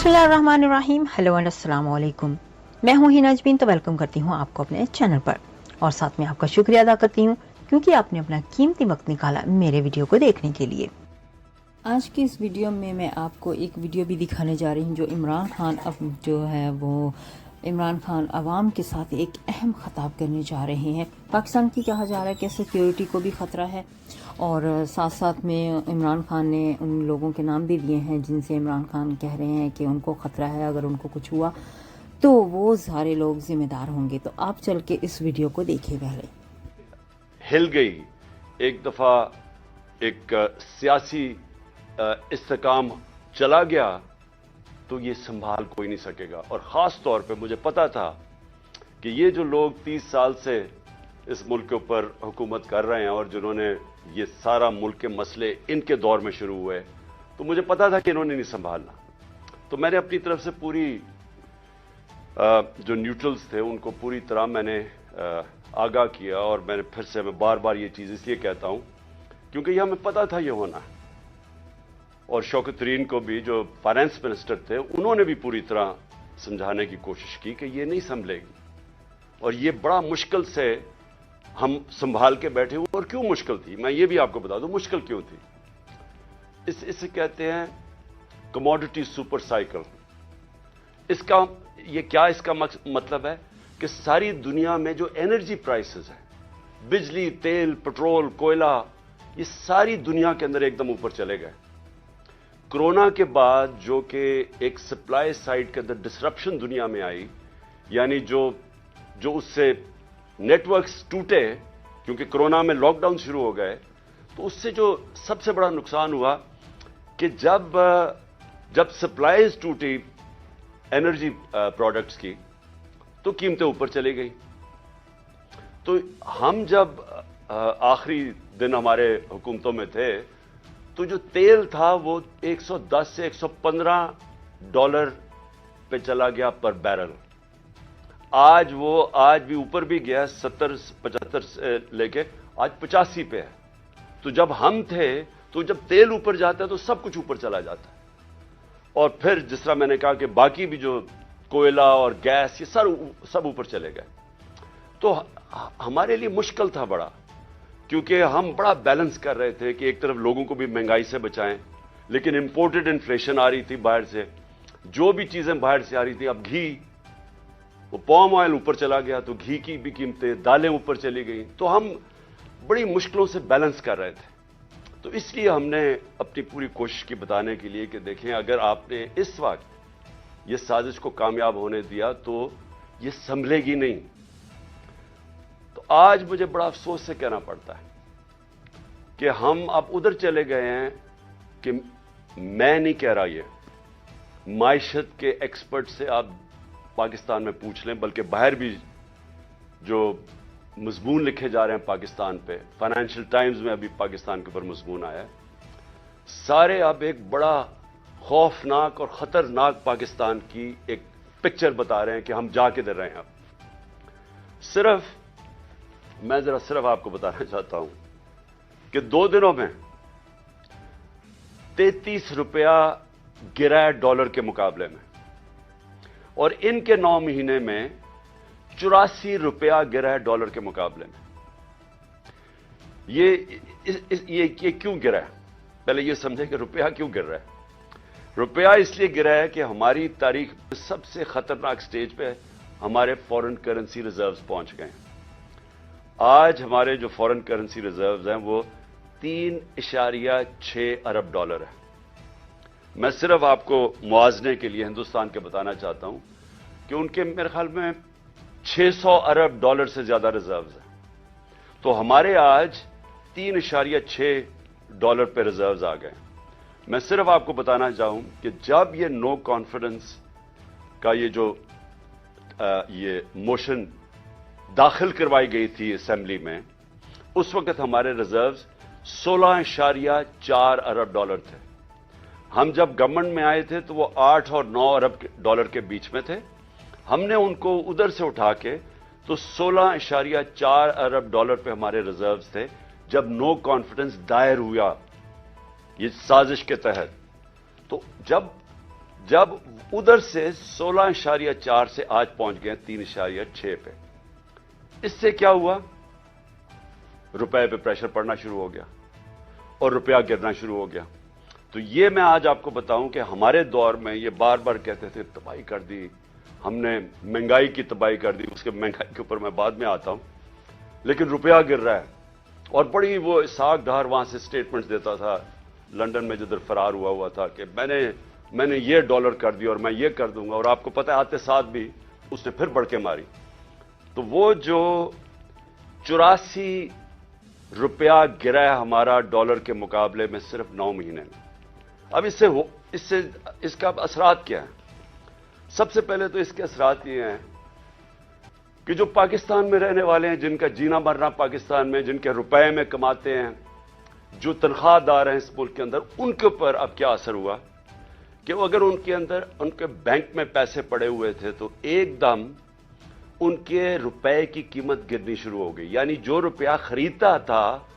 बिस्मिल्लाहिर्रहमानिर्रहीम। Hello and अस्सलाम वालेकुम। मैं हूं हिना अजमीन, तो वेलकम करती हूं आपको अपने चैनल पर और साथ में आपका शुक्रिया अदा करती हूं क्योंकि आपने अपना कीमती वक्त निकाला मेरे वीडियो को देखने के लिए। आज की इस वीडियो में मैं आपको एक वीडियो भी दिखाने जा रही हूं जो इमरान खान अब जो है वो इमरान खान अवाम के साथ एक अहम खिताब करने जा रहे हैं। पाकिस्तान की कहा जा रहा है कि सिक्योरिटी को भी ख़तरा है और साथ साथ में इमरान खान ने उन लोगों के नाम भी दिए हैं जिनसे इमरान खान कह रहे हैं कि उनको ख़तरा है, अगर उनको कुछ हुआ तो वो सारे लोग जिम्मेदार होंगे। तो आप चल के इस वीडियो को देखिए। पहले हिल गई एक दफ़ा एक सियासी इस्तेकाम चला गया तो ये संभाल कोई नहीं सकेगा। और ख़ास तौर पे मुझे पता था कि ये जो लोग 30 साल से इस मुल्क के ऊपर हुकूमत कर रहे हैं और जिन्होंने ये सारा मुल्क के मसले इनके दौर में शुरू हुए, तो मुझे पता था कि इन्होंने नहीं संभालना। तो मैंने अपनी तरफ से पूरी जो न्यूट्रल्स थे उनको पूरी तरह मैंने आगाह किया। और मैंने फिर से मैं बार बार ये चीज़ इसलिए कहता हूँ क्योंकि ये हमें पता था ये होना है। और शौकत तरीन को भी जो फाइनेंस मिनिस्टर थे उन्होंने भी पूरी तरह समझाने की कोशिश की कि ये नहीं संभलेगी और ये बड़ा मुश्किल से हम संभाल के बैठे हुए। और क्यों मुश्किल थी मैं ये भी आपको बता दूं मुश्किल क्यों थी। इसे कहते हैं कमोडिटी सुपर साइकिल। इसका ये क्या इसका मतलब है कि सारी दुनिया में जो एनर्जी प्राइसेस हैं, बिजली, तेल, पेट्रोल, कोयला, ये सारी दुनिया के अंदर एकदम ऊपर चले गए। कोरोना के बाद जो कि एक सप्लाई साइड के अंदर डिसरप्शन दुनिया में आई, यानी जो उससे नेटवर्क्स टूटे क्योंकि कोरोना में लॉकडाउन शुरू हो गए, तो उससे जो सबसे बड़ा नुकसान हुआ कि जब सप्लाईज टूटी एनर्जी प्रोडक्ट्स की तो कीमतें ऊपर चली गई। तो हम जब आखिरी दिन हमारे हुकूमतों में थे तो जो तेल था वो 110 से 115 डॉलर पे चला गया पर बैरल। आज भी ऊपर भी गया, 70-75 से लेके आज 85 पे है। तो जब हम थे तो जब तेल ऊपर जाता है तो सब कुछ ऊपर चला जाता है। और फिर जिस तरह मैंने कहा कि बाकी भी जो कोयला और गैस ये सब ऊपर चले गए। तो हमारे लिए मुश्किल था बड़ा, क्योंकि हम बड़ा बैलेंस कर रहे थे कि एक तरफ लोगों को भी महंगाई से बचाएं, लेकिन इंपोर्टेड इन्फ्लेशन आ रही थी बाहर से, जो भी चीजें बाहर से आ रही थी। अब घी, वो पॉम ऑयल ऊपर चला गया तो घी की भी कीमतें, दालें ऊपर चली गई। तो हम बड़ी मुश्किलों से बैलेंस कर रहे थे। तो इसलिए हमने अपनी पूरी कोशिश की बताने के लिए कि देखें, अगर आपने इस वक्त ये साजिश को कामयाब होने दिया तो ये संभलेगी नहीं। तो आज मुझे बड़ा अफसोस से कहना पड़ता है कि हम अब उधर चले गए हैं कि मैं नहीं कह रहा, ये माइशत के एक्सपर्ट से आप पाकिस्तान में पूछ लें, बल्कि बाहर भी जो मजमून लिखे जा रहे हैं पाकिस्तान पे, फाइनेंशियल टाइम्स में अभी पाकिस्तान के ऊपर मजमून आया है, सारे अब एक बड़ा खौफनाक और खतरनाक पाकिस्तान की एक पिक्चर बता रहे हैं कि हम जा किधर रहे हैं। अब मैं सिर्फ आपको बताना चाहता हूं कि 2 दिनों में 33 रुपया गिरा है डॉलर के मुकाबले में, और इनके 9 महीने में 84 रुपया गिरा है डॉलर के मुकाबले में। ये क्यों गिरा है? पहले ये समझें कि रुपया क्यों गिर रहा है। रुपया इसलिए गिरा है कि हमारी तारीख में सबसे खतरनाक स्टेज पे हमारे फॉरेन करेंसी रिजर्व्स पहुंच गए हैं। आज हमारे जो फॉरेन करेंसी रिजर्व्स हैं वो 3.6 अरब डॉलर है। मैं सिर्फ आपको मुआवजे के लिए हिंदुस्तान के बताना चाहता हूं कि उनके मेरे ख्याल में 600 अरब डॉलर से ज्यादा रिजर्व्स हैं। तो हमारे आज 3.6 डॉलर पे रिजर्व्स आ गए। मैं सिर्फ आपको बताना चाहूं कि जब ये नो कॉन्फिडेंस का ये मोशन दाखिल करवाई गई थी असेंबली में, उस वक्त हमारे रिजर्व्स 16.4 अरब डॉलर थे। हम जब गवर्नमेंट में आए थे तो वो 8 और 9 अरब डॉलर के बीच में थे। हमने उनको उधर से उठा के तो 16.4 अरब डॉलर पे हमारे रिजर्व्स थे जब नो कॉन्फिडेंस दायर हुआ ये साजिश के तहत। तो जब जब उधर से 16.4 से आज पहुंच गए 3.6 पे। इससे क्या हुआ? रुपए पे प्रेशर पड़ना शुरू हो गया और रुपया गिरना शुरू हो गया। तो ये मैं आज आपको बताऊं कि हमारे दौर में ये बार बार कहते थे तबाही कर दी हमने, महंगाई की तबाही कर दी। उसके महंगाई के ऊपर मैं बाद में आता हूं, लेकिन रुपया गिर रहा है। और बड़ी वो साग ढार वहां से स्टेटमेंट्स देता था लंदन में जिधर फरार हुआ था कि मैंने ये डॉलर कर दिया और मैं ये कर दूंगा। और आपको पता है आते साथ भी उसने फिर बढ़ के मारी। तो वो जो 84 रुपया गिरा है हमारा डॉलर के मुकाबले में सिर्फ 9 महीने में। अब इसका असरात क्या है? सबसे पहले तो इसके असरात ये हैं कि जो पाकिस्तान में रहने वाले हैं, जिनका जीना मरना पाकिस्तान में, जिनके रुपए में कमाते हैं, जो तनख्वाहदार हैं इस मुल्क के अंदर, उनके ऊपर अब क्या असर हुआ कि अगर उनके अंदर उनके बैंक में पैसे पड़े हुए थे तो एकदम उनके रुपए की कीमत गिरनी शुरू हो गई। यानी जो रुपया खरीदता था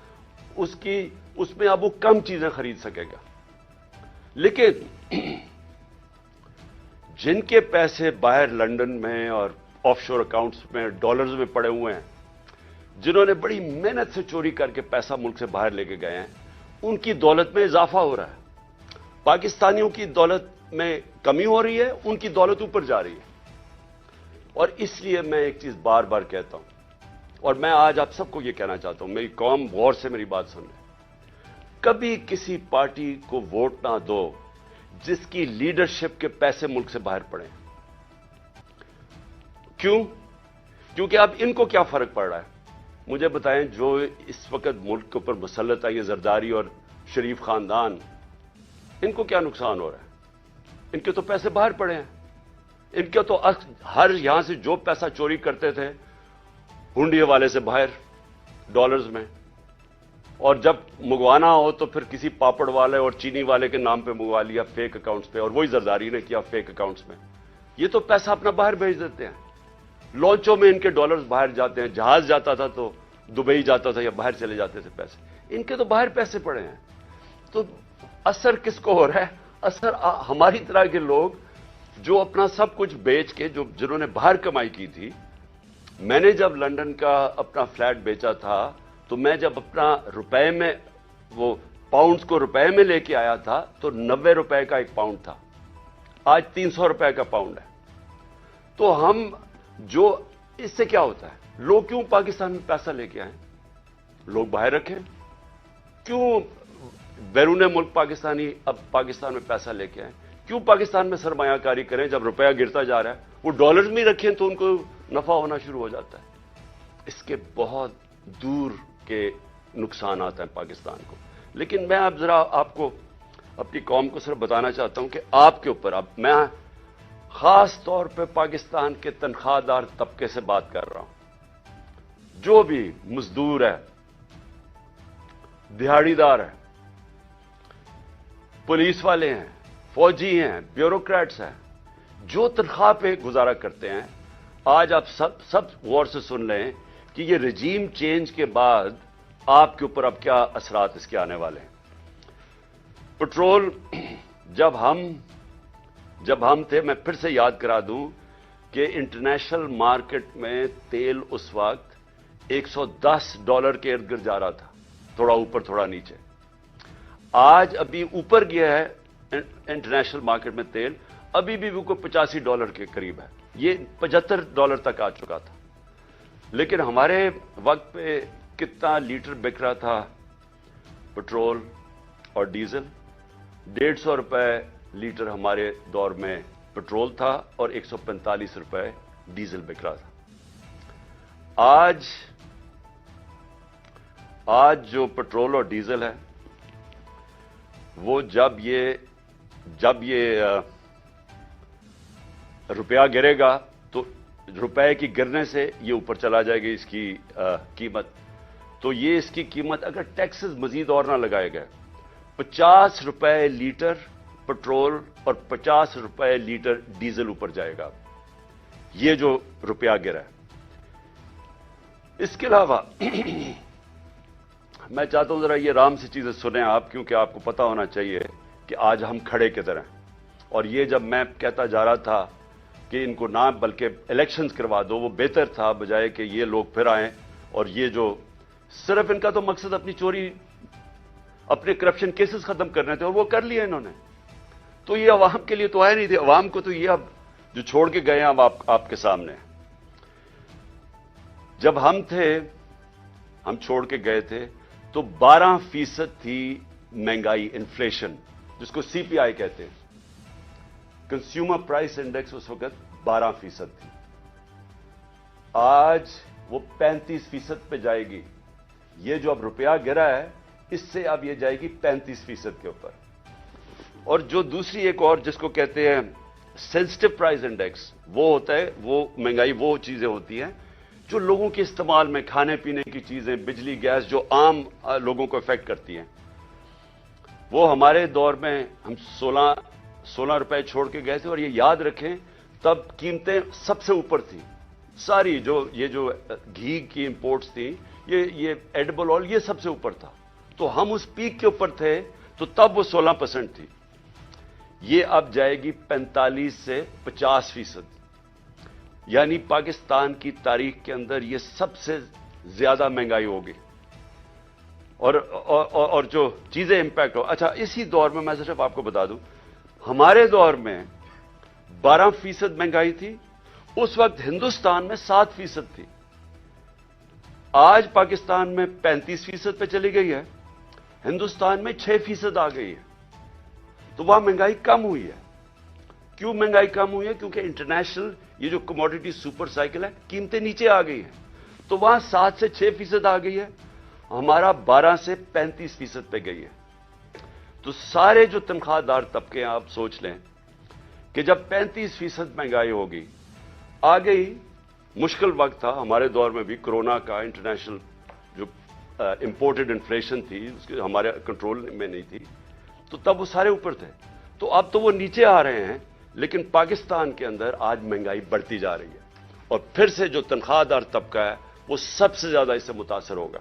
उसमें अब वो कम चीजें खरीद सकेगा। लेकिन जिनके पैसे बाहर लंदन में और ऑफशोर अकाउंट्स में डॉलर्स में पड़े हुए हैं, जिन्होंने बड़ी मेहनत से चोरी करके पैसा मुल्क से बाहर लेके गए हैं, उनकी दौलत में इजाफा हो रहा है। पाकिस्तानियों की दौलत में कमी हो रही है, उनकी दौलत ऊपर जा रही है। और इसलिए मैं एक चीज बार बार कहता हूं, और मैं आज आप सबको यह कहना चाहता हूं, मेरी कौम गौर से मेरी बात सुन ले। कभी किसी पार्टी को वोट ना दो जिसकी लीडरशिप के पैसे मुल्क से बाहर पड़े। क्यों? क्योंकि अब इनको क्या फर्क पड़ रहा है मुझे बताएं। जो इस वक्त मुल्क के ऊपर मुसल्लत है, ये जरदारी और शरीफ खानदान, इनको क्या नुकसान हो रहा है? इनके तो पैसे बाहर पड़े हैं। इनके तो हर यहां से जो पैसा चोरी करते थे हुंडिये वाले से बाहर डॉलर्स में, और जब मंगवाना हो तो फिर किसी पापड़ वाले और चीनी वाले के नाम पे मंगवा लिया फेक अकाउंट्स पे, और वही जरदारी ने किया फेक अकाउंट्स में। ये तो पैसा अपना बाहर भेज देते हैं। लॉन्चों में इनके डॉलर्स बाहर जाते हैं। जहाज जाता था तो दुबई जाता था या बाहर चले जाते थे पैसे। इनके तो बाहर पैसे पड़े हैं। तो असर किसको हो रहा है? असर हमारी तरह के लोग जो अपना सब कुछ बेच के, जिन्होंने बाहर कमाई की थी। मैंने जब लंदन का अपना फ्लैट बेचा था तो मैं जब अपना रुपए में वो पाउंड्स को रुपए में लेके आया था तो 90 रुपए का एक पाउंड था। आज 300 रुपए का पाउंड है। तो हम जो इससे क्या होता है, लोग क्यों पाकिस्तान में पैसा लेके आए? लोग बाहर रखें। क्यों बैरून मुल्क पाकिस्तानी अब पाकिस्तान में पैसा लेके आए? क्यों पाकिस्तान में सरमायाकारी करें? जब रुपया गिरता जा रहा है वो डॉलर्स में रखें तो उनको नफा होना शुरू हो जाता है। इसके बहुत दूर के नुकसान आते हैं पाकिस्तान को। लेकिन मैं अब जरा आपको अपनी कौम को सिर्फ बताना चाहता हूं कि आपके ऊपर, अब मैं खास तौर पे पाकिस्तान के तनख्वाहदार तबके से बात कर रहा हूं। जो भी मजदूर है, दिहाड़ीदार है, पुलिस वाले हैं, फौजी हैं, ब्यूरोक्रेट्स हैं, जो तनख्वाह पे गुजारा करते हैं, आज आप सब गौर से सुन लें कि ये रजीम चेंज के बाद आपके ऊपर अब क्या असरात इसके आने वाले हैं। पेट्रोल जब हम थे, मैं फिर से याद करा दूं कि इंटरनेशनल मार्केट में तेल उस वक्त $110 के इर्द गिर्द जा रहा था, थोड़ा ऊपर थोड़ा नीचे। आज अभी ऊपर गया है इंटरनेशनल मार्केट में तेल, अभी भी वो $85 के करीब है। ये $75 तक आ चुका था। लेकिन हमारे वक्त पे कितना लीटर बिक रहा था पेट्रोल और डीजल? 150 रुपए लीटर हमारे दौर में पेट्रोल था और 145 रुपए डीजल बिक रहा था। आज जो पेट्रोल और डीजल है वो जब ये रुपया गिरेगा तो रुपए की गिरने से ये ऊपर चला जाएगी इसकी कीमत। तो ये इसकी कीमत अगर टैक्सेस मजीद और ना लगाए गए, 50 रुपए लीटर पेट्रोल और 50 रुपए लीटर डीजल ऊपर जाएगा, ये जो रुपया गिरा है। इसके अलावा मैं चाहता हूं जरा ये आराम से चीजें सुने आप, क्योंकि आपको पता होना चाहिए कि आज हम खड़े किधर हैं। اور یہ جب میں کہتا جا رہا تھا کہ ان کو نہ بلکہ الیکشنز کروا دو وہ بہتر تھا بجائے کہ یہ لوگ پھر آئیں اور یہ جو صرف ان کا تو مقصد اپنی چوری اپنے کرپشن کیسز ختم کرنے تھے اور وہ کر لیے انہوں نے. تو یہ عوام کے لیے تو آئے نہیں تھے. عوام کو تو یہ اب جو چھوڑ کے گئے ہیں اب آپ کے سامنے. جب ہم تھے ہم چھوڑ کے گئے تھے تو 12% تھی مہنگائی انفلیشن جس کو سی پی آئی کہتے ہیں. کنزیومر پرائس انڈیکس اس وقت 12% تھی. آج وہ 35% پہ جائے گی. یہ جو اب روپیہ گرا ہے اس سے اب یہ جائے گی 35% کے اوپر. اور جو دوسری ایک اور جس کو کہتے ہیں سینسٹیو پرائس انڈیکس وہ ہوتا ہے وہ مہنگائی وہ چیزیں ہوتی ہیں جو لوگوں کے استعمال میں کھانے پینے کی چیزیں بجلی گیس جو عام لوگوں کو افیکٹ کرتی ہیں. وہ ہمارے دور میں ہم 16 روپے چھوڑ کے گئے تھے اور یہ یاد رکھیں تب قیمتیں سب سے اوپر تھیں ساری. یہ جو گھی کی امپورٹس تھیں یہ ایڈیبل آئل یہ سب سے اوپر تھا. تو ہم اس پیک کے اوپر تھے تو تب وہ 16% تھی. یہ اب جائے گی 45 سے 50%. یعنی پاکستان کی تاریخ کے اندر یہ سب سے زیادہ مہنگائی ہوگی. اور جو چیزیں امپیکٹ ہو. اچھا اسی دور میں صرف آپ کو بتا دوں ہمارے دور میں 12% مہنگائی تھی. اس وقت ہندوستان میں 7% تھی. آج پاکستان میں 35% پہ چلی گئی ہے. ہندوستان میں 6% آ گئی ہے. تو وہاں مہنگائی کم ہوئی ہے. کیوں مہنگائی کم ہوئی ہے؟ کیونکہ انٹرنیشنل یہ جو کموڈیٹی سپر سائیکل ہے قیمتیں نیچے آ گئی ہیں. تو وہاں 7 سے 6% آ گئی ہے. ہمارا 12 سے 35% پہ گئی ہے. تو سارے جو تنخواہ دار طبقے ہیں آپ سوچ لیں کہ جب 35% مہنگائی ہوگی آ گئی. مشکل وقت تھا ہمارے دور میں بھی کورونا کا. انٹرنیشنل جو امپورٹڈ انفلیشن تھی اس کے ہمارے کنٹرول میں نہیں تھی تو تب وہ سارے اوپر تھے. تو اب تو وہ نیچے آ رہے ہیں لیکن پاکستان کے اندر آج مہنگائی بڑھتی جا رہی ہے. اور پھر سے جو تنخواہ دار طبقہ ہے وہ سب سے زیادہ اس سے متاثر ہوگا.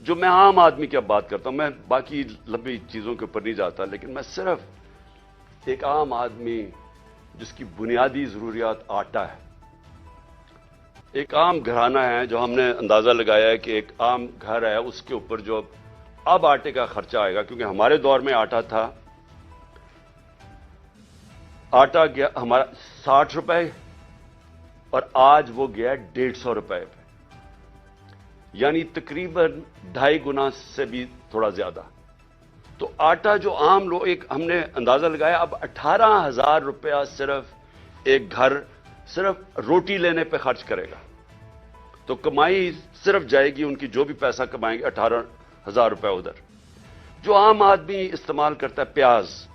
جو میں عام آدمی کی اب بات کرتا ہوں میں باقی لمبی چیزوں کے اوپر نہیں جاتا لیکن میں صرف ایک عام آدمی جس کی بنیادی ضروریات آٹا ہے. ایک عام گھرانہ ہے جو ہم نے اندازہ لگایا ہے کہ ایک عام گھر ہے اس کے اوپر جو اب آٹے کا خرچہ آئے گا کیونکہ ہمارے دور میں آٹا تھا آٹا گیا ہمارا 60 روپے اور آج وہ گیا 150 روپے پہ. یعنی تقریباً 2.5 گنا سے بھی تھوڑا زیادہ. تو آٹا جو عام لوگ ایک ہم نے اندازہ لگایا اب 18,000 روپیہ صرف ایک گھر صرف روٹی لینے پہ خرچ کرے گا. تو کمائی صرف جائے گی ان کی جو بھی پیسہ کمائیں گے 18,000 روپے ادھر. جو عام آدمی استعمال کرتا ہے پیاز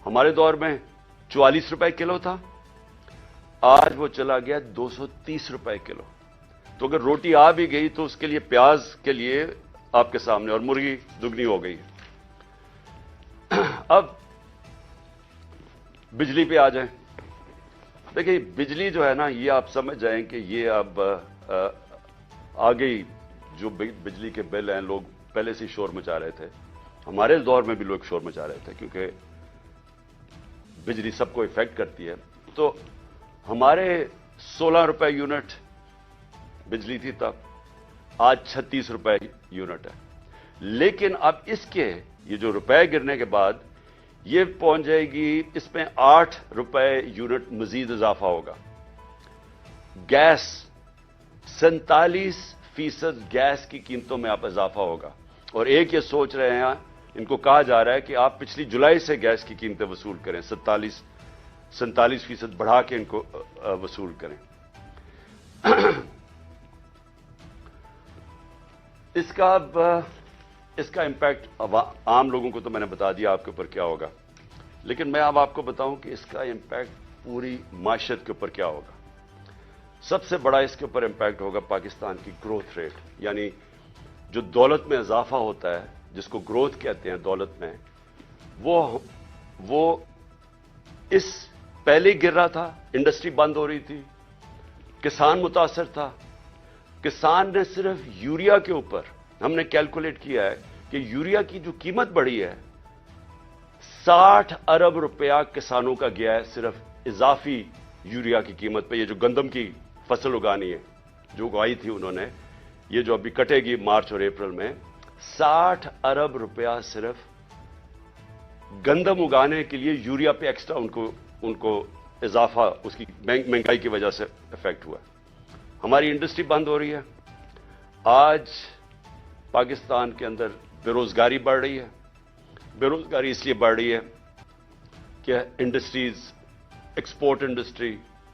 ہمارے دور میں 44 روپے کلو تھا آج وہ چلا گیا 230 روپے کلو. تو اگر روٹی آ بھی گئی تو اس کے لیے پیاز کے لیے آپ کے سامنے اور مرغی دگنی ہو گئی. اب بجلی پہ آ جائیں. دیکھیں بجلی جو ہے نا یہ آپ سمجھ جائیں کہ یہ اب آ گئی. جو بجلی کے بل ہیں لوگ پہلے سے شور مچا رہے تھے. ہمارے دور میں بھی لوگ شور مچا رہے تھے کیونکہ بجلی سب کو افیکٹ کرتی ہے. تو ہمارے 16 روپے یونٹ بجلی تھی تب آج 36 روپے یونٹ ہے. لیکن اب اس کے یہ جو روپے گرنے کے بعد یہ پہنچ جائے گی اس میں 8 روپے یونٹ مزید اضافہ ہوگا. گیس 47% گیس کی قیمتوں میں اب اضافہ ہوگا. اور ایک یہ سوچ رہے ہیں ان کو کہا جا رہا ہے کہ آپ پچھلی جولائی سے گیس کی قیمتیں وصول کریں 47% بڑھا کے ان کو وصول کریں. اس کا امپیکٹ عام لوگوں کو تو میں نے بتا دیا آپ کے اوپر کیا ہوگا لیکن میں اب آپ کو بتاؤں کہ اس کا امپیکٹ پوری معیشت کے اوپر کیا ہوگا. سب سے بڑا اس کے اوپر امپیکٹ ہوگا پاکستان کی گروتھ ریٹ. یعنی جو دولت میں اضافہ ہوتا ہے جس کو گروتھ کہتے ہیں دولت میں وہ اس پہلے گر رہا تھا. انڈسٹری بند ہو رہی تھی کسان متاثر تھا. کسان نے صرف یوریا کے اوپر ہم نے کیلکولیٹ کیا ہے کہ یوریا کی جو قیمت بڑھی ہے 60 अरब रुपया किसानों का गया है सिर्फ इजाफी यूरिया की कीमत पे। ये जो गंदम की फसल उगानी है, जो उगाई थी उन्होंने, ये जो अभी कटेगी मार्च और अप्रैल में, 60 अरब रुपया सिर्फ गंदम उगाने के लिए यूरिया पे एक्स्ट्रा उनको इजाफा उसकी महंगाई की वजह से इफेक्ट हुआ। हमारी इंडस्ट्री बंद हो रही है। आज पाकिस्तान के अंदर बेरोजगारी बढ़ रही है। बेरोजगारी इसलिए बढ़ रही है कि इंडस्ट्रीज, एक्सपोर्ट इंडस्ट्री,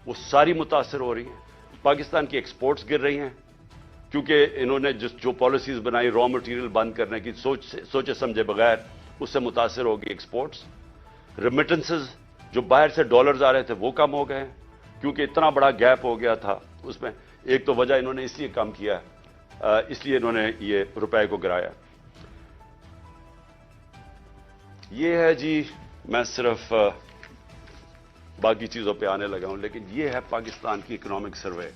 वो सारी मुतासर हो रही है। पाकिस्तान की एक्सपोर्ट्स गिर रही हैं क्योंकि इन्होंने जो पॉलिसीज बनाई रॉ मटेरियल बंद करने की, सोचे समझे बगैर, उससे मुतासर होगी एक्सपोर्ट्स। रेमिटेंसेज जो बाहर से डॉलर्स आ रहे थे वो कम हो गए क्योंकि इतना बड़ा गैप हो गया था उसमें। एक तो वजह इन्होंने इसलिए कम किया, इसलिए इन्होंने ये रुपए को गिराया। ये है जी, मैं सिर्फ बाकी चीजों पे आने लगा हूं, लेकिन ये है पाकिस्तान की इकोनॉमिक सर्वे।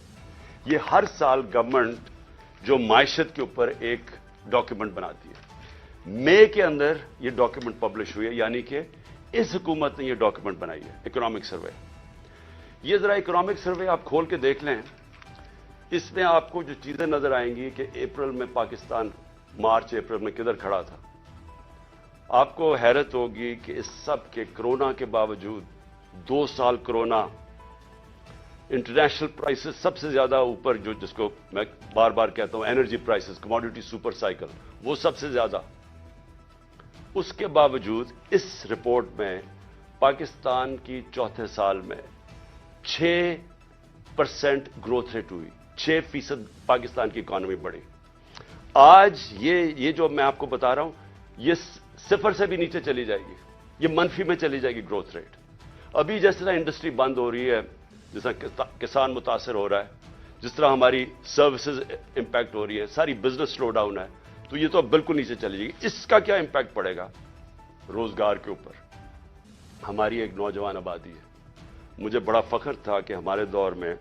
ये हर साल गवर्नमेंट जो मायशत के ऊपर एक डॉक्यूमेंट बनाती है, मई के अंदर ये डॉक्यूमेंट पब्लिश हुई है, यानी कि इस हुकूमत ने ये डॉक्यूमेंट बनाई है, इकोनॉमिक सर्वे। ये जरा इकोनॉमिक सर्वे आप खोल के देख लें, इसमें आपको जो चीजें नजर आएंगी कि अप्रैल में पाकिस्तान मार्च अप्रैल में किधर खड़ा था। आपको हैरत होगी कि इस सब के कोरोना के बावजूद 2 साल कोरोना, इंटरनेशनल प्राइसेस सबसे ज्यादा ऊपर, जो जिसको मैं बार बार कहता हूं energy prices, commodity super cycle, वो सबसे ज्यादा। उसके बावजूद इस रिपोर्ट में पाकिस्तान की चौथे साल में 6% ग्रोथ रेट हुई, 6% पाकिस्तान की इकोनॉमी बढ़ी। आज ये जो मैं आपको बता रहा हूं, ये सिफर से भी नीचे चली जाएगी, ये मनफी में चली जाएगी ग्रोथ रेट। अभी जिस तरह इंडस्ट्री बंद हो रही है, जिस तरह किसान मुतासर हो रहा है, जिस तरह हमारी सर्विसेज इंपैक्ट हो रही है, सारी बिजनेस स्लो डाउन है, तो ये तो अब बिल्कुल नीचे चली जाएगी। इसका क्या इंपैक्ट पड़ेगा रोजगार के ऊपर? हमारी एक नौजवान आबादी है। मुझे बड़ा फख्र था कि हमारे दौर में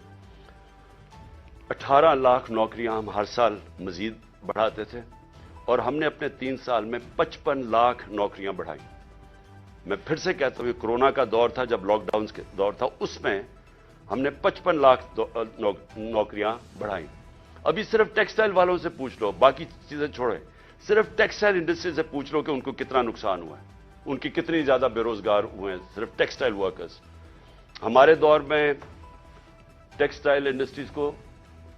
18 लाख नौकरियां हम हर साल मजीद बढ़ाते थे और हमने अपने 3 साल में 55 लाख नौकरियां बढ़ाई। मैं फिर से कहता हूं, कोरोना का दौर था, जब लॉकडाउन के दौर था, उसमें हमने 55 लाख नौकरियां बढ़ाई। अभी सिर्फ टेक्सटाइल वालों से पूछ लो, बाकी चीजें छोड़े, सिर्फ टेक्सटाइल इंडस्ट्री से पूछ लो कि उनको कितना नुकसान हुआ है, उनकी कितनी ज्यादा बेरोजगार हुए हैं सिर्फ टेक्सटाइल वर्कर्स। हमारे दौर में टेक्सटाइल इंडस्ट्रीज को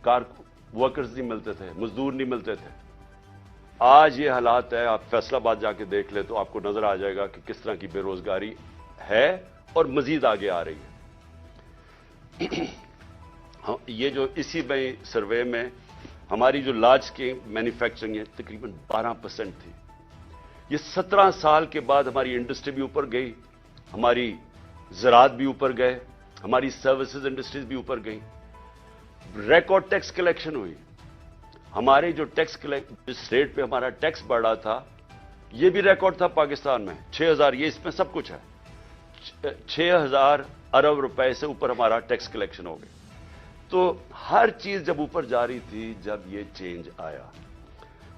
कार वर्कर्स नहीं मिलते थे, मजदूर नहीं मिलते थे। आज ये हालात है, आप फैसलाबाद जाके देख ले तो आपको नजर आ जाएगा कि किस तरह की बेरोजगारी है और मजीद आगे आ रही है। ये जो इसी में सर्वे में हमारी जो लार्ज स्केल मैन्युफैक्चरिंग है तकरीबन 12% थी। ये 17 साल के बाद हमारी इंडस्ट्री भी ऊपर गई, हमारी ज़राअत भी ऊपर गए, हमारी सर्विसेज इंडस्ट्रीज भी ऊपर गई। रिकॉर्ड टैक्स कलेक्शन हुई। हमारे जो जिस रेट पे हमारा टैक्स बढ़ रहा था, ये भी रिकॉर्ड था पाकिस्तान में, 6000, ये इसमें सब कुछ है, 6000 अरब रुपए से ऊपर हमारा टैक्स कलेक्शन हो गया। तो हर चीज जब ऊपर जा रही थी, जब ये चेंज आया।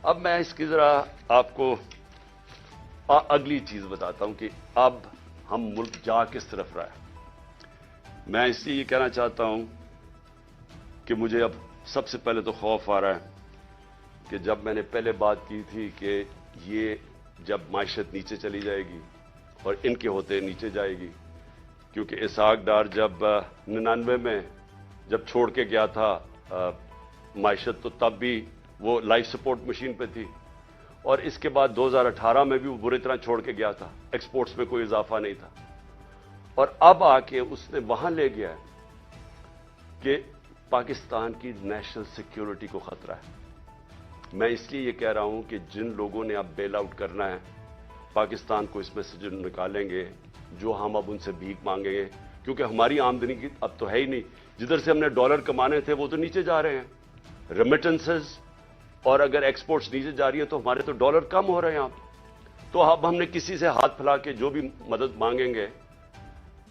अब मैं इसकी जरा आपको अगली चीज बताता हूं कि अब हम मुल्क जा किस तरफ रहा है। मैं इसलिए ये कहना चाहता हूं कि मुझे अब सबसे पहले तो खौफ आ रहा है कि जब मैंने पहले बात की थी कि ये जब मायशत नीचे चली जाएगी और इनके होते नीचे जाएगी, क्योंकि इसहाक डार जब 99 में जब छोड़ के गया था मायशत, तो तब भी वो लाइफ सपोर्ट मशीन पे थी, और इसके बाद 2018 में भी वो बुरी तरह छोड़ के गया था, एक्सपोर्ट्स में कोई इजाफा नहीं था, और अब आके उसने वहां ले गया कि पाकिस्तान की नेशनल सिक्योरिटी को खतरा है। मैं इसलिए ये कह रहा हूं कि जिन लोगों ने अब बेल आउट करना है पाकिस्तान को, इसमें से जो निकालेंगे, जो हम अब उनसे भीख मांगेंगे, क्योंकि हमारी आमदनी की अब तो है ही नहीं, जिधर से हमने डॉलर कमाने थे वो तो नीचे जा रहे हैं, रेमिटेंसेस, और अगर एक्सपोर्ट्स नीचे जा रही है तो हमारे तो डॉलर कम हो रहे हैं। अब तो अब हमने किसी से हाथ फैला के जो भी मदद मांगेंगे,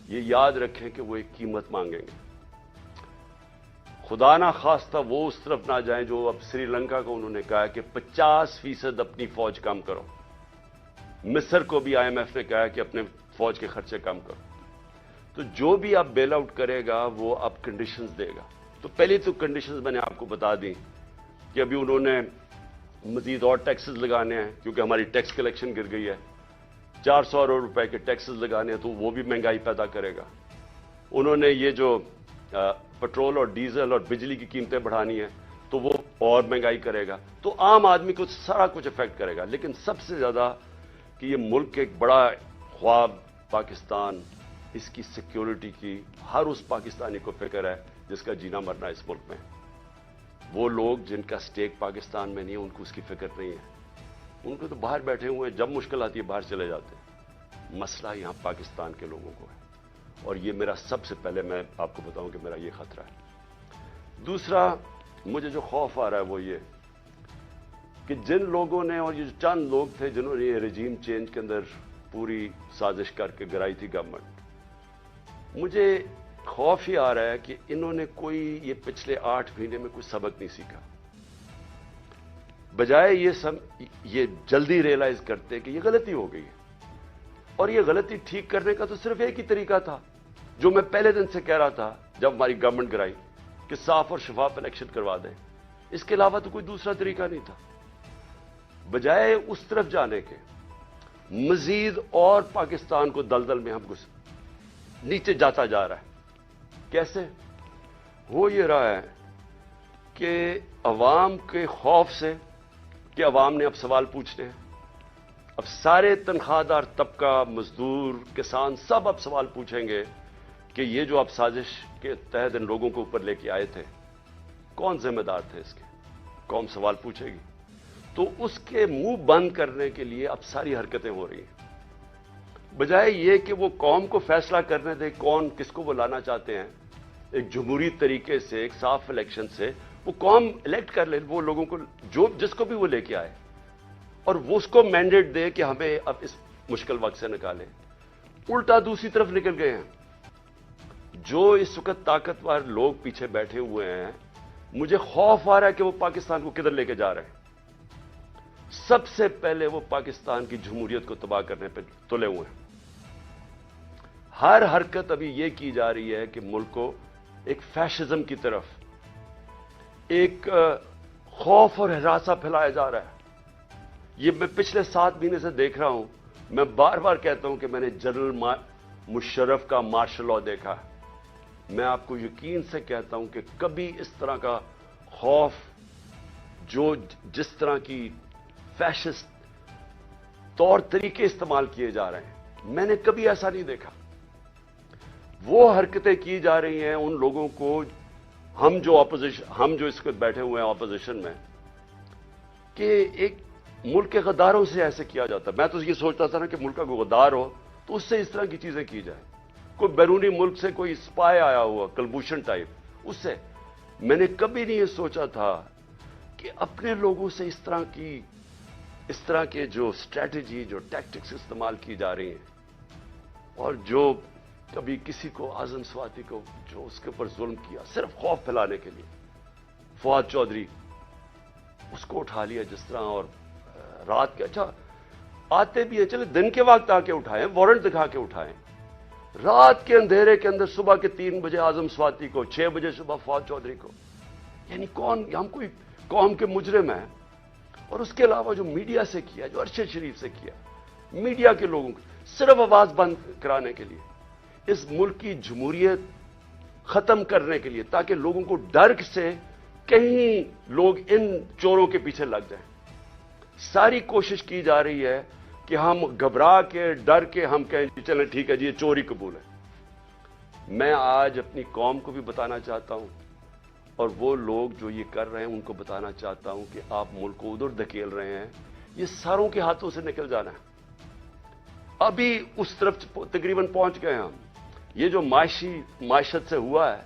ये याद रखें कि वो एक कीमत मांगेंगे। खुदा ना खास्ता वो उस तरफ ना जाएं जो अब श्रीलंका को उन्होंने कहा है कि 50% अपनी फौज कम करो। मिस्र को भी IMF ने कहा कि अपने फौज के खर्चे कम करो। तो जो भी आप बेल आउट करेगा वो आप कंडीशंस देगा। तो पहले तो कंडीशंस मैंने आपको बता दी कि अभी उन्होंने मजीद और टैक्सेस लगाने हैं क्योंकि हमारी टैक्स कलेक्शन गिर गई है। 400 अरब रुपए के टैक्सेस लगाने हैं तो वो भी महंगाई पैदा करेगा। उन्होंने ये जो पेट्रोल और डीजल और बिजली की कीमतें बढ़ानी है तो वो और महंगाई करेगा। तो आम आदमी को सारा कुछ इफेक्ट करेगा। लेकिन सबसे ज्यादा कि ये मुल्क एक बड़ा ख्वाब पाकिस्तान, इसकी सिक्योरिटी की हर उस पाकिस्तानी को फिक्र है जिसका जीना मरना इस मुल्क में। वो लोग जिनका स्टेक पाकिस्तान में नहीं है उनको उसकी फिक्र नहीं है। उनको तो बाहर बैठे हुए हैं, जब मुश्किल आती है बाहर चले जाते हैं। मसला यहां पाकिस्तान के लोगों को है और ये मेरा सबसे पहले मैं आपको बताऊं कि मेरा ये खतरा है। दूसरा मुझे जो खौफ आ रहा है वो ये कि जिन लोगों ने, और ये जो चंद लोग थे जिन्होंने ये रजीम चेंज के अंदर पूरी साजिश करके गिराई थी गवर्नमेंट, मुझे खौफ ही आ रहा है कि इन्होंने कोई ये पिछले 8 महीने में कोई सबक नहीं सीखा। बजाय ये जल्दी रियलाइज करते कि ये गलती हो गई है और ये गलती ठीक करने का तो सिर्फ एक ही तरीका था जो मैं पहले दिन से कह रहा था जब हमारी गवर्नमेंट गिराई कि साफ और शफाफ इलेक्शन करवा दें। इसके अलावा तो कोई दूसरा तरीका नहीं था। बजाय उस तरफ जाने के मजीद और पाकिस्तान को दलदल में हम घुस नीचे जाता जा रहा है। कैसे हो ये रहा है कि अवाम के खौफ से कि अवाम ने अब सवाल पूछने हैं। अब सारे तनख्वाहदार तबका, मजदूर, किसान सब अब सवाल पूछेंगे कि ये जो आप साजिश के तहत इन लोगों को ऊपर लेके आए थे, कौन जिम्मेदार थे इसके? कौम सवाल पूछेगी। तो उसके मुंह बंद करने के लिए अब सारी हरकतें हो रही हैं। बजाय ये कि वो कौम को फैसला करने दे कौन किसको वो लाना चाहते हैं, एक जमहूरी तरीके से, एक साफ इलेक्शन से वो कौम इलेक्ट कर ले वो लोगों को जो जिसको भी वो लेके आए और वो उसको मैंडेट दे कि हमें अब इस मुश्किल वक्त से निकाले। उल्टा दूसरी तरफ निकल गए हैं। जो इस वक्त ताकतवर लोग पीछे बैठे हुए हैं, मुझे खौफ आ रहा है कि वो पाकिस्तान को किधर लेके जा रहे हैं। सबसे पहले वो पाकिस्तान की जमहूरियत को तबाह करने पे तुले हुए हैं। हर हरकत अभी ये की जा रही है कि मुल्क को एक फैशिज्म की तरफ, एक खौफ और हरासा फैलाया जा रहा है। ये मैं पिछले 7 महीने से देख रहा हूं। मैं बार बार कहता हूं कि मैंने जनरल मुशर्रफ का मार्शल लॉ देखा है। मैं आपको यकीन से कहता हूं कि कभी इस तरह का खौफ, जो जिस तरह की फैशिस्ट तौर तरीके इस्तेमाल किए जा रहे हैं, मैंने कभी ऐसा नहीं देखा। वो हरकतें की जा रही हैं उन लोगों को, हम जो इस वक्त बैठे हुए हैं ऑपोजिशन में, कि एक मुल्क के गद्दारों से ऐसे किया जाता। मैं तो ये सोचता था ना कि मुल्क का कोई गद्दार हो तो उससे इस तरह की चीजें की जाए। कोई बैरूनी मुल्क से कोई स्पाई आया हुआ, कलभूषण टाइप, उससे। मैंने कभी नहीं ये सोचा था कि अपने लोगों से इस तरह के जो स्ट्रैटेजी, जो टैक्टिक्स इस्तेमाल की जा रही हैं, और जो कभी किसी को, आजम स्वाति को, जो उसके ऊपर जुल्म किया सिर्फ खौफ फैलाने के लिए, फवाद चौधरी, उसको उठा लिया जिस तरह। और रात के, अच्छा आते भी है, चले दिन के वक्त आके उठाएं, वारंट दिखा के उठाएं। रात के अंधेरे के अंदर सुबह के 3 बजे आजम स्वाति को, 6 बजे सुबह फवाद चौधरी को। यानी कौन, हम कोई कौम के मुजरिम हैं? और उसके अलावा जो मीडिया से किया, जो अरशद शरीफ से किया, मीडिया के लोगों को सिर्फ आवाज बंद कराने के लिए, इस मुल्क की जमहूरियत खत्म करने के लिए, ताकि लोगों को डर से कहीं लोग इन चोरों के पीछे लग जाएं। सारी कोशिश की जा रही है कि हम घबरा के, डर के हम कहें चलें ठीक है जी, ये चोरी कबूल है। मैं आज अपनी कौम को भी बताना चाहता हूं और वो लोग जो ये कर रहे हैं उनको बताना चाहता हूं कि आप मुल्क को उधर धकेल रहे हैं, ये सारों के हाथों से निकल जाना है। अभी उस तरफ तकरीबन पहुंच गए हम। ये जो मायशत से हुआ है,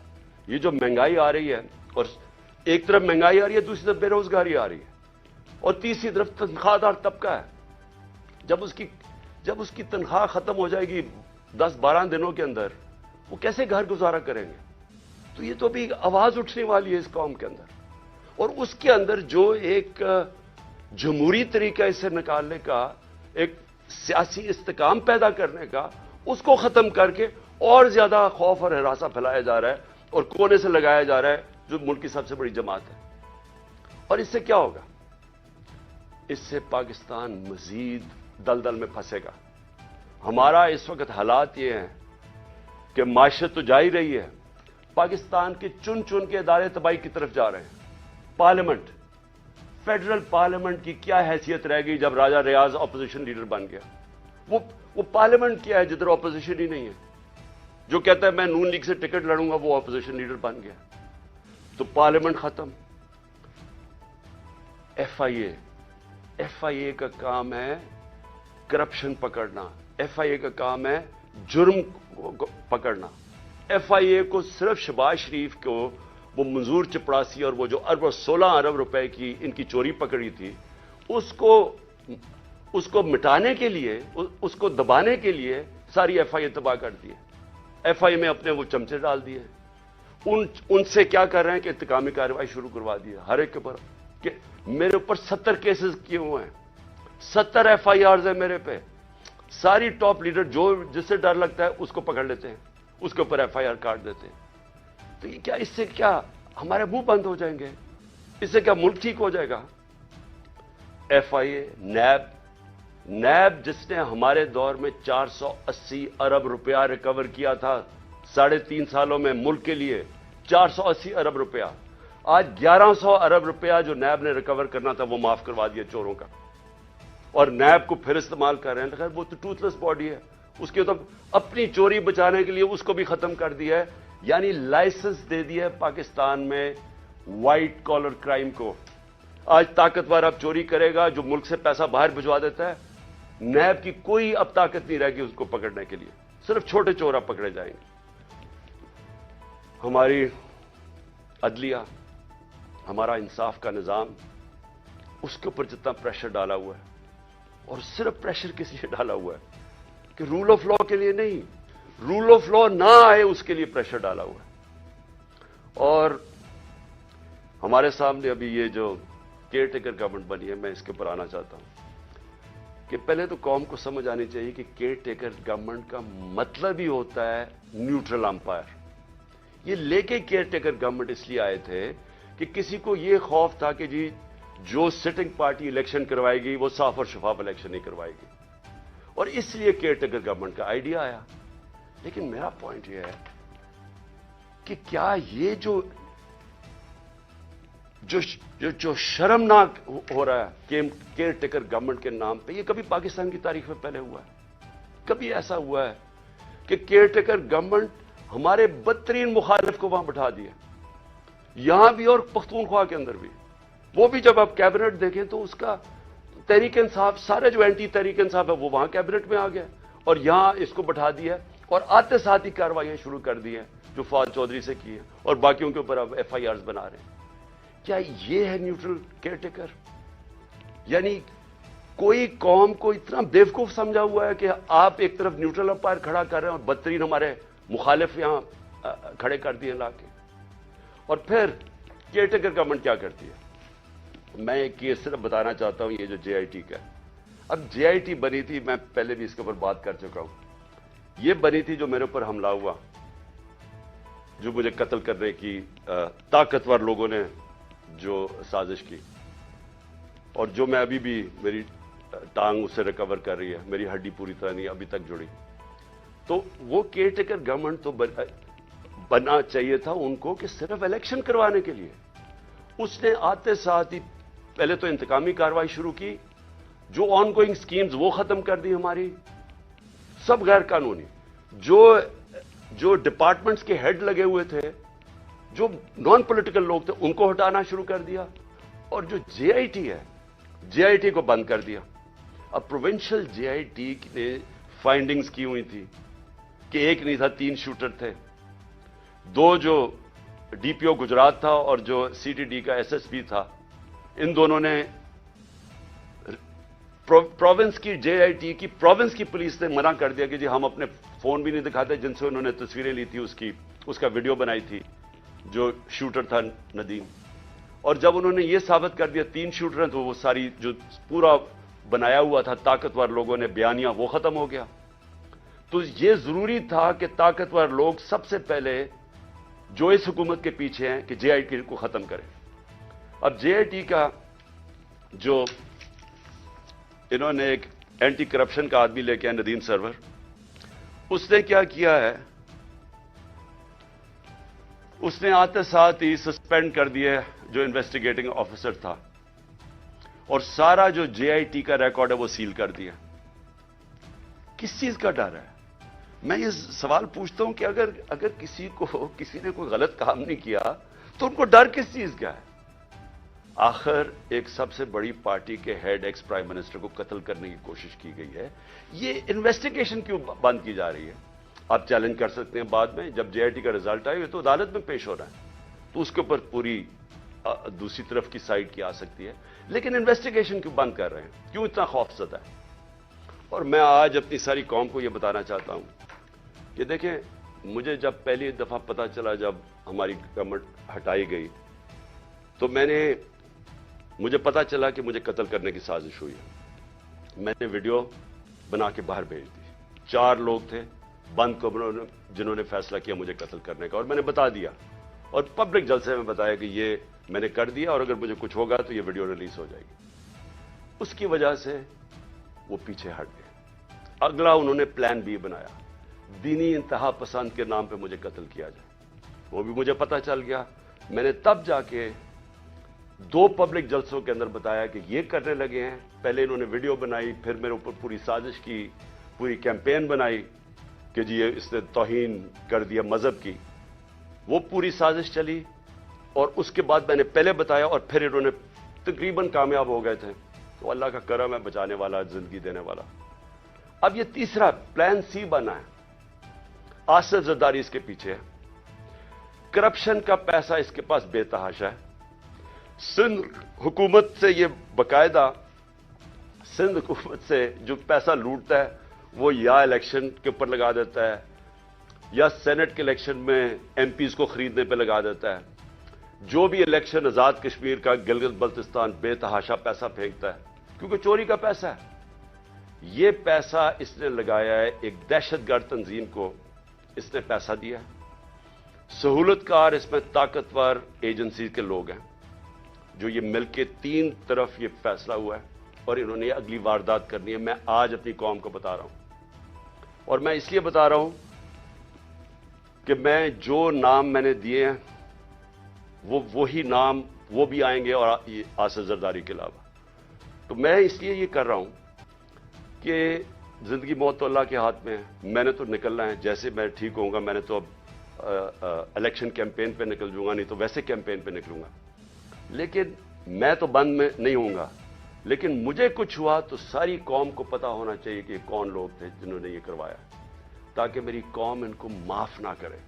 ये जो महंगाई आ रही है, और एक तरफ महंगाई आ रही है, दूसरी तरफ बेरोजगारी आ रही है, और तीसरी तरफ तनख्वाहदार तबका है। जब उसकी तनख्वाह खत्म हो जाएगी 10-12 दिनों के अंदर, वो कैसे घर गुजारा करेंगे? तो ये तो अभी आवाज उठने वाली है इस कौम के अंदर। और उसके अंदर जो एक जमहूरी तरीका इसे निकालने का, एक सियासी इस्तेकाम पैदा करने का, उसको खत्म करके और ज्यादा खौफ और हरासा फैलाया जा रहा है और कोने से लगाया जा रहा है जो मुल्क की सबसे बड़ी जमात है। और इससे क्या होगा? इससे पाकिस्तान मजीद दलदल में फंसेगा। हमारा इस वक्त हालात ये हैं कि माशरत तो जा ही रही है, पाकिस्तान के चुन चुन के इदारे तबाही की तरफ जा रहे हैं। पार्लियामेंट, फेडरल पार्लियामेंट की क्या हैसियत रह गई जब राजा रियाज अपोजिशन लीडर बन गया? वो पार्लियामेंट क्या है जिधर अपोजिशन ही नहीं है? जो कहता है मैं नून लीग से टिकट लड़ूंगा, वो अपोजिशन लीडर बन गया। तो पार्लियामेंट खत्म। एफआईए का काम है करप्शन पकड़ना, एफआईए का काम है जुर्म पकड़ना। एफआईए को सिर्फ शहबाज शरीफ को वो मंजूर चपड़ासी और वो जो 16 अरब रुपए की इनकी चोरी पकड़ी थी, उसको मिटाने के लिए, उसको दबाने के लिए सारी एफआईए तबाह कर दी है। एफआईए में अपने वो चमचे डाल दिए। उनसे क्या कर रहे हैं कि इंतकामी कार्रवाई शुरू करवा दी है हर एक के ऊपर। कि मेरे ऊपर 70 केसेस किए हुए हैं, 70 एफआईआर है मेरे पे। सारी टॉप लीडर जो जिससे डर लगता है उसको पकड़ लेते हैं, उसके ऊपर एफआईआर काट देते हैं। तो ये क्या, इससे क्या हमारे मुंह बंद हो जाएंगे? इससे क्या मुल्क ठीक हो जाएगा? एफआईए, नैब जिसने हमारे दौर में 480 अरब रुपया रिकवर किया था 3.5 सालों में मुल्क के लिए, 480 अरब रुपया, आज 1100 अरब रुपया जो नैब ने रिकवर करना था वो माफ करवा दिया चोरों का, और नैब को फिर इस्तेमाल कर रहे हैं। खैर वो तो टूथलेस बॉडी है, उसके तो अपनी चोरी बचाने के लिए उसको भी खत्म कर दिया है। यानी लाइसेंस दे दिया है पाकिस्तान में व्हाइट कॉलर क्राइम को। आज ताकतवर अब चोरी करेगा जो मुल्क से पैसा बाहर भिजवा देता है, नैब की कोई अब ताकत नहीं रहेगी उसको पकड़ने के लिए, सिर्फ छोटे चोर अब पकड़े जाएंगे। हमारी अदलिया, हमारा इंसाफ का निजाम, उसके ऊपर जितना प्रेशर डाला हुआ है, और सिर्फ प्रेशर किस लिए डाला हुआ है कि रूल ऑफ लॉ के लिए नहीं, रूल ऑफ लॉ ना आए उसके लिए प्रेशर डाला हुआ है। और हमारे सामने अभी ये जो केयर टेकर गवर्नमेंट बनी है, मैं इसके ऊपर आना चाहता हूं कि पहले तो कौम को समझ आनी चाहिए कि केयर टेकर गवर्नमेंट का मतलब ही होता है न्यूट्रल अंपायर। ये लेके केयर टेकर गवर्नमेंट इसलिए आए थे कि किसी को ये खौफ था कि जी जो सिटिंग पार्टी इलेक्शन करवाएगी वो साफ और शफाफ इलेक्शन नहीं करवाएगी, और इसलिए केयर टेकर गवर्नमेंट का आइडिया आया। लेकिन मेरा पॉइंट यह है कि क्या ये जो शर्मनाक हो रहा है केयर टेकर गवर्नमेंट के नाम पे, ये कभी पाकिस्तान की तारीख में पहले हुआ है? कभी ऐसा हुआ है कि केयर टेकर गवर्नमेंट हमारे बदतरीन मुखालिफ को वहां बिठा दिया, यहां भी और पख्तूनख्वा के अंदर भी? वो भी जब आप कैबिनेट देखें तो उसका तहरीक इंसाफ, सारे जो एंटी तहरीक इंसाफ है वो वहां कैबिनेट में आ गया, और यहां इसको बिठा दिया और आते साथ ही कार्रवाइयां शुरू कर दी हैं जो फवाद चौधरी से की है, और बाकियों के ऊपर अब एफआईआर बना रहे हैं। क्या ये है न्यूट्रल केयर टेकर? यानी कोई कौम को इतना बेवकूफ समझा हुआ है कि आप एक तरफ न्यूट्रल अंपायर खड़ा कर रहे हैं और बदतरीन हमारे मुखालिफ यहां खड़े कर दिए लाके। और फिर केयर टेकर गवर्नमेंट क्या करती है? मैं एक ये सिर्फ बताना चाहता हूं, ये जो जेआईटी का, अब जेआईटी बनी थी, मैं पहले भी इसके ऊपर बात कर चुका हूं, ये बनी थी जो मेरे ऊपर हमला हुआ, जो मुझे कत्ल करने की ताकतवर लोगों ने जो साजिश की, और जो मैं अभी भी, मेरी टांग उससे रिकवर कर रही है, मेरी हड्डी पूरी तरह नहीं अभी तक जुड़ी। तो वो केयर टेकर गवर्नमेंट तो बनना चाहिए था उनको कि सिर्फ इलेक्शन करवाने के लिए। उसने आते साथ ही पहले तो इंतकामी कार्रवाई शुरू की, जो ऑनगोइंग स्कीम्स वो खत्म कर दी हमारी, सब गैर कानूनी। जो डिपार्टमेंट्स के हेड लगे हुए थे, जो नॉन पॉलिटिकल लोग थे, उनको हटाना शुरू कर दिया, और जो जेआईटी है, जेआईटी को बंद कर दिया। अब प्रोविंशियल जेआईटी ने फाइंडिंग्स की हुई थी कि एक नहीं था, 3 शूटर थे, 2 जो डीपीओ गुजरात था और जो सीटीडी का एसएसपी था, इन दोनों ने प्रोविंस की जेआईटी की प्रोविंस की पुलिस ने मना कर दिया कि जी हम अपने फोन भी नहीं दिखाते जिनसे उन्होंने तस्वीरें ली थी, उसका वीडियो बनाई थी, जो शूटर था नदीम। और जब उन्होंने ये साबित कर दिया 3 शूटर हैं, तो वो सारी जो पूरा बनाया हुआ था ताकतवर लोगों ने बयानिया, वो खत्म हो गया। तो ये जरूरी था कि ताकतवर लोग सबसे पहले जो इस हुकूमत के पीछे हैं कि जेआईटी को खत्म करें। अब जेआईटी का जो इन्होंने एक एंटी करप्शन का आदमी लेके आया, नदीम सरवर, उसने क्या किया है, उसने आते साथ ही सस्पेंड कर दिया जो इन्वेस्टिगेटिंग ऑफिसर था, और सारा जो जेआईटी का रिकॉर्ड है वो सील कर दिया। किस चीज का डर है? मैं ये सवाल पूछता हूं कि अगर किसी ने कोई गलत काम नहीं किया तो उनको डर किस चीज का है? आखिर एक सबसे बड़ी पार्टी के हेड एक्स प्राइम मिनिस्टर को कत्ल करने की कोशिश की गई है, ये इन्वेस्टिगेशन क्यों बंद की जा रही है? आप चैलेंज कर सकते हैं बाद में, जब जेआईटी का रिजल्ट आए तो अदालत में पेश हो रहा है, तो उसके ऊपर पूरी दूसरी तरफ की साइड की आ सकती है, लेकिन इन्वेस्टिगेशन क्यों बंद कर रहे हैं? क्यों इतना खौफजदा है? और मैं आज अपनी सारी कौम को यह बताना चाहता हूं कि देखें, मुझे जब पहली दफा पता चला, जब हमारी गवर्नमेंट हटाई गई, तो मुझे पता चला कि मुझे कत्ल करने की साजिश हुई है। मैंने वीडियो बना के बाहर भेज दी। 4 लोग थे बंद कमरों जिन्होंने फैसला किया मुझे कत्ल करने का, और मैंने बता दिया और पब्लिक जलसे में बताया कि ये मैंने कर दिया और अगर मुझे कुछ होगा तो ये वीडियो रिलीज हो जाएगी। उसकी वजह से वो पीछे हट गए। अगला उन्होंने प्लान बी बनाया, दीनी इंतहा पसंद के नाम पे मुझे कत्ल किया जाए। वो भी मुझे पता चल गया। मैंने तब जाके 2 पब्लिक जलसों के अंदर बताया कि ये करने लगे हैं। पहले इन्होंने वीडियो बनाई, फिर मेरे ऊपर पूरी साजिश की, पूरी कैंपेन बनाई कि जी इसने तौहीन कर दिया मजहब की। वो पूरी साजिश चली और उसके बाद मैंने पहले बताया और फिर इन्होंने तकरीबन कामयाब हो गए थे। तो अल्लाह का करम है, बचाने वाला, जिंदगी देने वाला। अब ये तीसरा प्लान सी बना है। आसिफ जरदारी इसके पीछे है, करप्शन का पैसा इसके पास बेतहाशा है। सिंध हुकूमत से ये बकायदा, सिंध हुकूमत से जो पैसा लूटता है वो या इलेक्शन के ऊपर लगा देता है या सेनेट के इलेक्शन में एमपीज को खरीदने पे लगा देता है। जो भी इलेक्शन आजाद कश्मीर का, गिलगित बल्तिस्तान, बेतहाशा पैसा फेंकता है क्योंकि चोरी का पैसा है। ये पैसा इसने लगाया है एक दहशतगर्द तंजीम को, इसने पैसा दिया है। सहूलतकार इसमें ताकतवर एजेंसी के लोग हैं जो ये मिलके 3 तरफ ये फैसला हुआ है और इन्होंने अगली वारदात करनी है। मैं आज अपनी कौम को बता रहा हूं और मैं इसलिए बता रहा हूं कि मैं जो नाम मैंने दिए हैं वही नाम वो भी आएंगे और आसिफ जरदारी के अलावा। तो मैं इसलिए ये कर रहा हूं कि जिंदगी मौत तो अल्लाह के हाथ में है। मैंने तो निकलना है, जैसे मैं ठीक होऊंगा। मैंने तो अब इलेक्शन कैंपेन पे निकल जाऊंगा, नहीं तो वैसे कैंपेन पे निकलूंगा। लेकिन मैं तो बंद में नहीं होऊंगा, लेकिन मुझे कुछ हुआ तो सारी कौम को पता होना चाहिए कि कौन लोग थे जिन्होंने ये करवाया, ताकि मेरी कौम इनको माफ ना करे,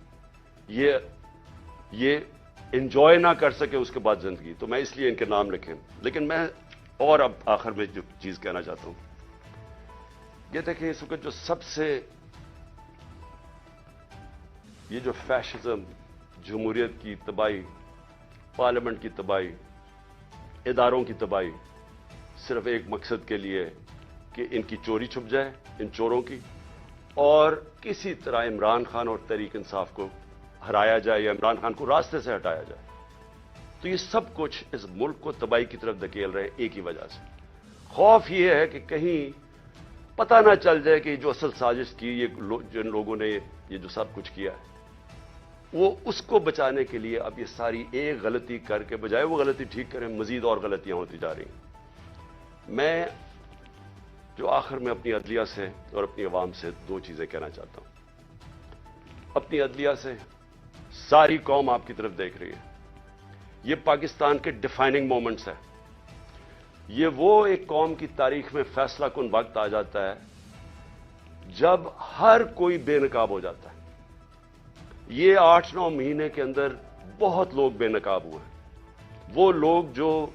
ये एंजॉय ना कर सके उसके बाद जिंदगी। तो मैं इसलिए इनके नाम लिखे। लेकिन मैं और अब आखिर में जो चीज कहना चाहता हूं, ये देखिए, इस वक्त जो सबसे ये जो फैशिज्म, जमहूरियत की तबाही, पार्लियामेंट की तबाही, इदारों की तबाही, सिर्फ एक मकसद के लिए कि इनकी चोरी छुप जाए, इन चोरों की, और किसी तरह इमरान खान और तहरीक इंसाफ को हराया जाए या इमरान खान को रास्ते से हटाया जाए। तो ये सब कुछ इस मुल्क को तबाही की तरफ धकेल रहे हैं एक ही वजह से। खौफ ये है कि कहीं पता ना चल जाए कि जो असल साजिश की, जिन लोगों ने ये जो सब कुछ किया है, वो उसको बचाने के लिए अब ये सारी एक गलती करके बजाय वो गलती ठीक करें, मजीद और गलतियां होती जा रही हैं। मैं जो आखिर में अपनी अदलिया से और अपनी आवाम से 2 चीजें कहना चाहता हूं। अपनी अदलिया से, सारी कौम आपकी तरफ देख रही है। ये पाकिस्तान के डिफाइनिंग मोमेंट्स है। ये वो एक कौम की तारीख में फैसला कुन वक्त आ जाता है जब हर कोई बेनकाब हो जाता है। ये 8-9 महीने के अंदर बहुत लोग बेनकाब हुए हैं। वो लोग जो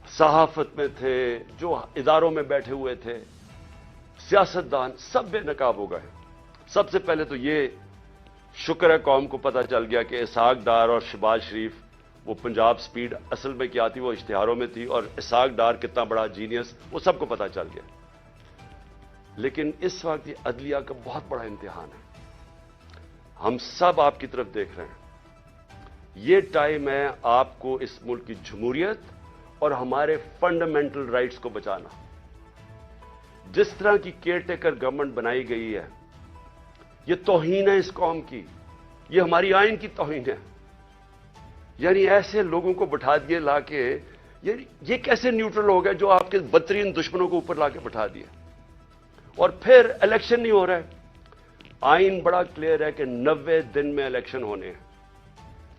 सहाफत में थे, जो इदारों में बैठे हुए थे, सियासतदान, सब बेनकाब हो गए। सबसे पहले तो ये शुक्र है कौम को पता चल गया कि इसहाक डार और शहबाज शरीफ वो पंजाब स्पीड असल में क्या थी वो इश्तिहारों में थी, और इसाक डार कितना बड़ा जीनियस वो सबको पता चल गया। लेकिन इस वक्त ये अदलिया का बहुत बड़ा इम्तिहान है, हम सब आपकी तरफ देख रहे हैं। ये टाइम है आपको इस मुल्क की जमहूरियत और हमारे फंडामेंटल राइट्स को बचाना। जिस तरह की केयरटेकर गवर्नमेंट बनाई गई है, ये तौहीन है इस कौम की, ये हमारी आइन की तौहीन है। यानी ऐसे लोगों को बिठा दिए लाके, ये कैसे न्यूट्रल हो गए जो आपके बदतरीन दुश्मनों को ऊपर लाके बिठा दिए, और फिर इलेक्शन नहीं हो रहा है। आइन बड़ा क्लियर है कि 90 दिन में इलेक्शन होने हैं,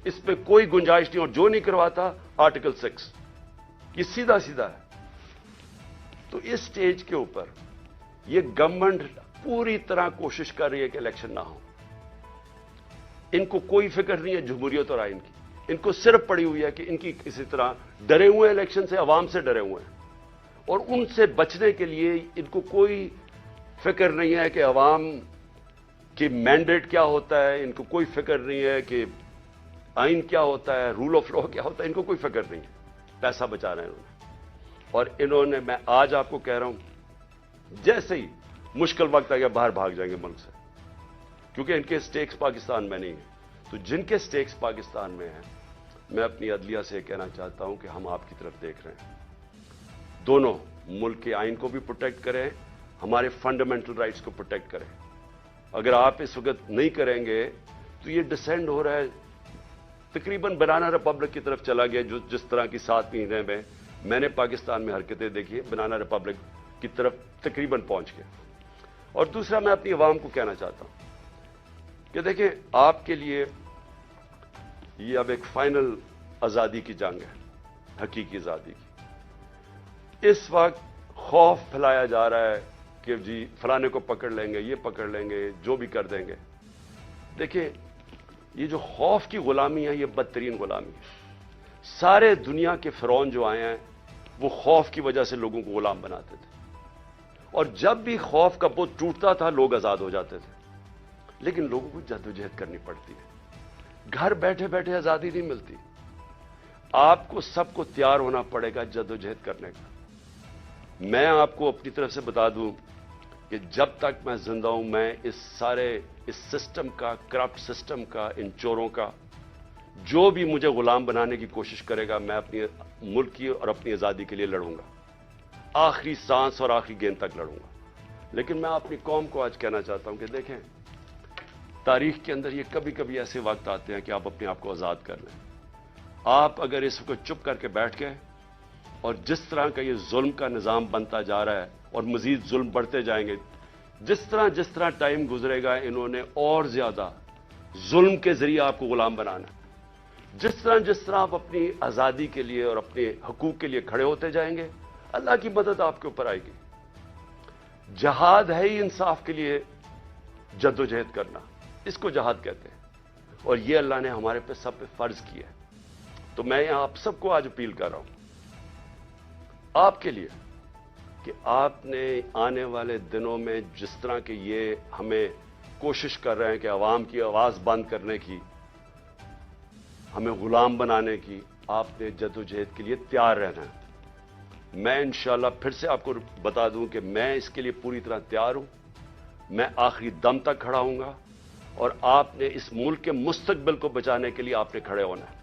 इसमें कोई गुंजाइश नहीं, और जो नहीं करवाता आर्टिकल 6, ये सीधा सीधा है। तो इस स्टेज के ऊपर ये गवर्नमेंट पूरी तरह कोशिश कर रही है कि इलेक्शन ना हो। इनको कोई फिक्र नहीं है जमहूरियत और आइन की, इनको सिर्फ पड़ी हुई है कि इनकी किसी तरह डरे हुए हैं इलेक्शन से, अवाम से डरे हुए हैं, और उनसे बचने के लिए इनको कोई फिक्र नहीं है कि अवाम की मैंडेट क्या होता है, इनको कोई फिक्र नहीं है कि आइन क्या होता है, रूल ऑफ लॉ क्या होता है, इनको कोई फिक्र नहीं है। पैसा बचा रहे हैं इन्होंने, और इन्होंने, मैं आज आपको कह रहा हूं, जैसे ही मुश्किल वक्त आ गया बाहर भाग जाएंगे मुल्क से, क्योंकि इनके स्टेक्स पाकिस्तान में नहीं है। तो जिनके स्टेक्स पाकिस्तान में हैं, मैं अपनी अदलिया से कहना चाहता हूं कि हम आपकी तरफ देख रहे हैं। दोनों मुल्क के आइन को भी प्रोटेक्ट करें, हमारे फंडामेंटल राइट्स को प्रोटेक्ट करें। अगर आप इस वक्त नहीं करेंगे तो ये डिसेंड हो रहा है, तकरीबन बनाना रिपब्लिक की तरफ चला गया। जो जिस तरह की 7 महीने में मैंने पाकिस्तान में हरकतें देखी, बनाना रिपब्लिक की तरफ तकरीबन पहुंच गया। और दूसरा, मैं अपनी अवाम को कहना चाहता हूं कि देखें, आपके लिए ये अब एक फाइनल आजादी की जंग है, हकीकी आजादी की। इस वक्त खौफ फैलाया जा रहा है कि जी फलाने को पकड़ लेंगे, ये पकड़ लेंगे, जो भी कर देंगे। देखिए, ये जो खौफ की गुलामी है, ये बदतरीन गुलामी है। सारे दुनिया के फिरौन जो आए हैं, वो खौफ की वजह से लोगों को गुलाम बनाते थे, और जब भी खौफ का बुत टूटता था, लोग आजाद हो जाते थे। लेकिन लोगों को जद्दोजहद करनी पड़ती है, घर बैठे बैठे आजादी नहीं मिलती। आपको सबको तैयार होना पड़ेगा जद्दोजहद करने का। मैं आपको अपनी तरफ से बता दूं कि जब तक मैं जिंदा हूं, मैं इस सिस्टम का, करप्ट सिस्टम का, इन चोरों का, जो भी मुझे गुलाम बनाने की कोशिश करेगा, मैं अपनी मुल्क की और अपनी आजादी के लिए लड़ूंगा, आखिरी सांस और आखिरी गेंद तक लड़ूंगा। लेकिन मैं अपनी कौम को आज कहना चाहता हूं कि देखें, तारीख के अंदर ये कभी कभी ऐसे वक्त आते हैं कि आप अपने आप को आजाद कर लें। आप अगर इस वक्त चुप करके बैठ गए, और जिस तरह का ये जुल्म का निजाम बनता जा रहा है, और मजीद जुल्म बढ़ते जाएंगे, जिस तरह टाइम गुजरेगा, इन्होंने और ज्यादा जुल्म के जरिए आपको गुलाम बनाना। जिस तरह आप अपनी आजादी के लिए और अपने हकूक के लिए खड़े होते जाएंगे, अल्लाह की मदद आपके ऊपर आएगी। जहाद है ही इंसाफ के लिए जद्दोजहद करना, इसको जहाद कहते हैं, और ये अल्लाह ने हमारे पे सब पे फर्ज किया है। तो मैं यहां आप सबको आज अपील कर रहा हूं आपके लिए कि आपने आने वाले दिनों में जिस तरह के ये हमें कोशिश कर रहे हैं कि अवाम की आवाज बंद करने की, हमें गुलाम बनाने की, आपने जद्दोजहद के लिए तैयार रहना है। मैं इंशाअल्लाह फिर से आपको बता दूं कि मैं इसके लिए पूरी तरह तैयार हूं। मैं आखिरी दम तक खड़ा हूंगा, और आपने इस मुल्क के मुस्तकबिल को बचाने के लिए आपने खड़े होना है।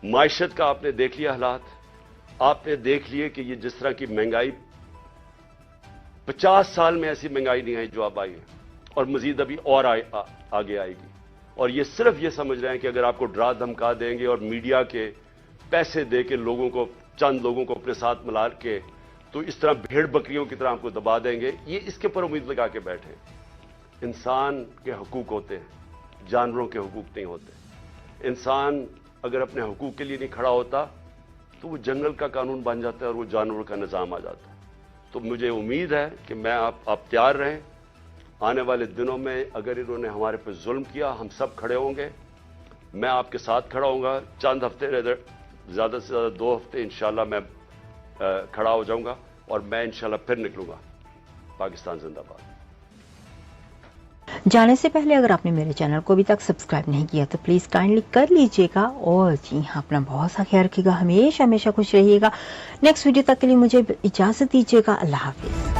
माइशत का आपने देख लिया हालात, आपने देख लिए कि ये जिस तरह की महंगाई, 50 साल में ऐसी महंगाई नहीं आई जो अब आई है, और मजीद अभी और आगे आएगी। और ये सिर्फ ये समझ रहे हैं कि अगर आपको डरा धमका देंगे और मीडिया के पैसे दे के लोगों को, चंद लोगों को अपने साथ मिला के, तो इस तरह भेड़ बकरियों की तरह आपको दबा देंगे, ये इसके पर उम्मीद लगा के बैठे। इंसान के हकूक होते हैं, जानवरों के हकूक नहीं होते। इंसान अगर अपने हकूक के लिए नहीं खड़ा होता तो वो जंगल का कानून बन जाता है और वो जानवरों का निजाम आ जाता है। तो मुझे उम्मीद है कि मैं आप तैयार रहें। आने वाले दिनों में अगर इन्होंने हमारे पर जुल्म किया, हम सब खड़े होंगे, मैं आपके साथ खड़ा होऊंगा। चंद हफ्ते, ज़्यादा से ज़्यादा 2 हफ्ते इंशाल्लाह मैं खड़ा हो जाऊंगा, और मैं इंशाल्लाह फिर निकलूंगा। पाकिस्तान जिंदाबाद। जाने से पहले अगर आपने मेरे चैनल को अभी तक सब्सक्राइब नहीं किया तो प्लीज़ काइंडली कर लीजिएगा। और जी हाँ, अपना बहुत सा ख्याल रखिएगा, हमेशा हमेशा खुश रहिएगा। नेक्स्ट वीडियो तक के लिए मुझे इजाज़त दीजिएगा। अल्लाह हाफिज़।